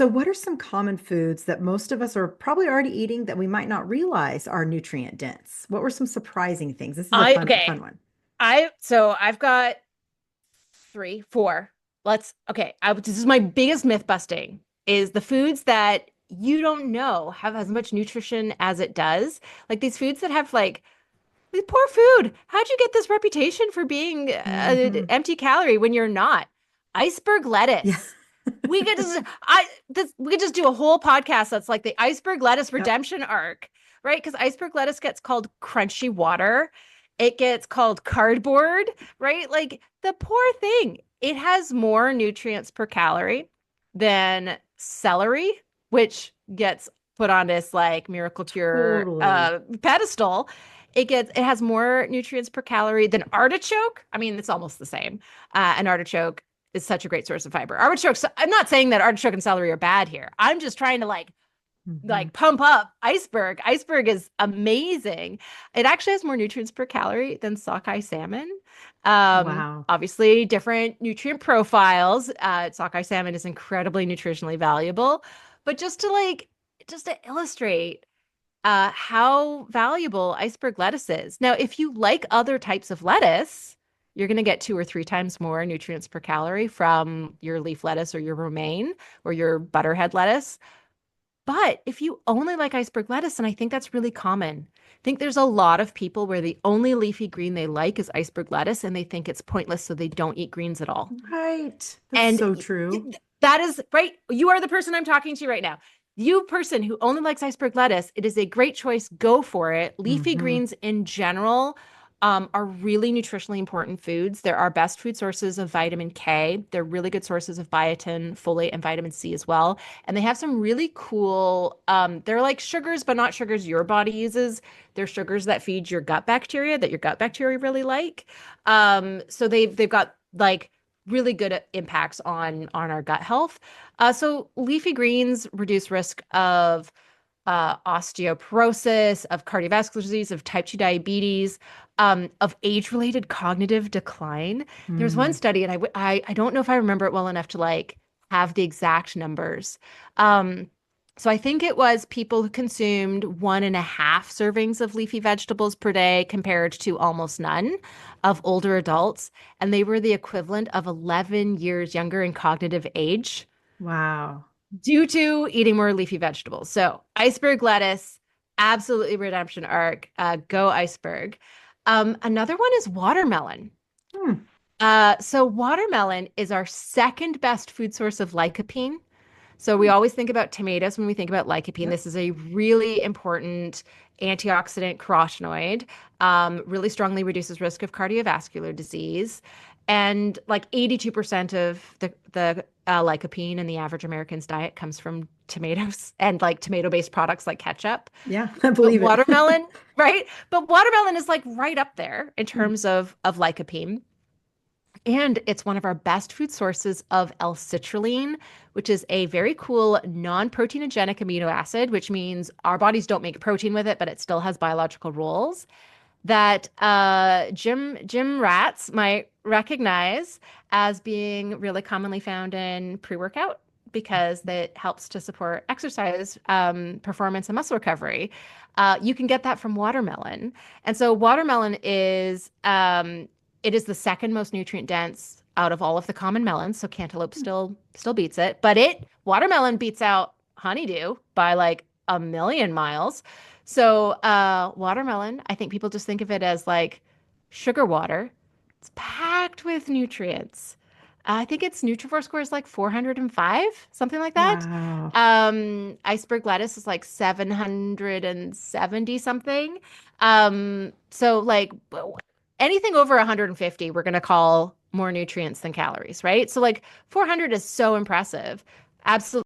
So, what are some common foods that most of us are probably already eating that we might not realize are nutrient dense? What were some surprising things? This is a I fun okay. one. I've got three, four. This is my biggest myth busting is the foods that you don't know have as much nutrition as it does. Like these foods that have like poor food. How'd you get this reputation for being Hmm. empty calorie when you're not? Iceberg Yeah. lettuce. We could just do a whole podcast that's like the iceberg lettuce Yep. redemption arc, right? Because iceberg lettuce gets called crunchy water. It gets called cardboard, right? Like the poor thing. It has more nutrients per calorie than celery, which gets put on this like miracle cure Totally. pedestal. It has more nutrients per calorie than artichoke. I mean, it's almost the same. An artichoke is such a great source of fiber. Artichokes, I'm not saying that artichoke and celery are bad here. I'm just trying to Hmm. pump up iceberg. Iceberg is amazing. It actually has more nutrients per calorie than sockeye salmon. Wow. Obviously, different nutrient profiles. Sockeye salmon is incredibly nutritionally valuable, but just to illustrate how valuable iceberg lettuce is. Now, if you like other types of lettuce, you're going to get two or three times more nutrients per calorie from your leaf lettuce or your romaine or your butterhead lettuce. But if you only like iceberg lettuce, and I think that's really common, I think there's a lot of people where the only leafy green they like is iceberg lettuce and they think it's pointless, so they don't eat greens at all. Right. That's And so true. that is right. You are the person I'm talking to right now. You person who only likes iceberg lettuce, it is a great choice. Go for it. Leafy Hmm. greens in general are really nutritionally important foods. They're our best food sources of vitamin K. They're really good sources of biotin, folate, and vitamin C as well. And they have some really cool, they're like sugars, but not sugars your body uses. They're sugars that feed your gut bacteria that your gut bacteria really like. So they've got like really good impacts on our gut health. So leafy greens reduce risk of osteoporosis, of cardiovascular disease, of type 2 diabetes, of age-related cognitive decline. There's one Mm. study, and I don't know if I remember it well enough to like have the exact numbers. Um, so I think it was people who consumed 1.5 servings of leafy vegetables per day compared to almost none of older adults, and they were the equivalent of 11 years younger in cognitive age Wow. due to eating more leafy vegetables. So, iceberg lettuce, absolutely redemption arc. Go iceberg. Another one is watermelon. Hmm. So, watermelon is our second best food source of lycopene. So, we Hmm. always think about tomatoes when we think about lycopene. Yep. This is a really important antioxidant carotenoid, really strongly reduces risk of cardiovascular disease. And like 82% of the lycopene in the average American's diet comes from tomatoes and like tomato-based products like ketchup. Yeah, I But believe it. watermelon, right? But watermelon is like right up there in Hmm. terms of lycopene. And it's one of our best food sources of L-citrulline, which is a very cool non-proteinogenic amino acid, which means our bodies don't make protein with it, but it still has biological roles that gym rats might recognize as being really commonly found in pre-workout because that helps to support exercise performance and muscle recovery. You can get that from watermelon, and so watermelon is it is the second most nutrient dense out of all of the common melons. So cantaloupe still beats it, but it watermelon beats out honeydew by like a million miles. So, watermelon, I think people just think of it as like sugar water. It's packed with nutrients. I think its Nutrivore score is like 405, something like that. Wow. Iceberg lettuce is like 770 something. So like anything over 150, we're gonna call more nutrients than calories, right? So like 400 is so impressive. Absolutely.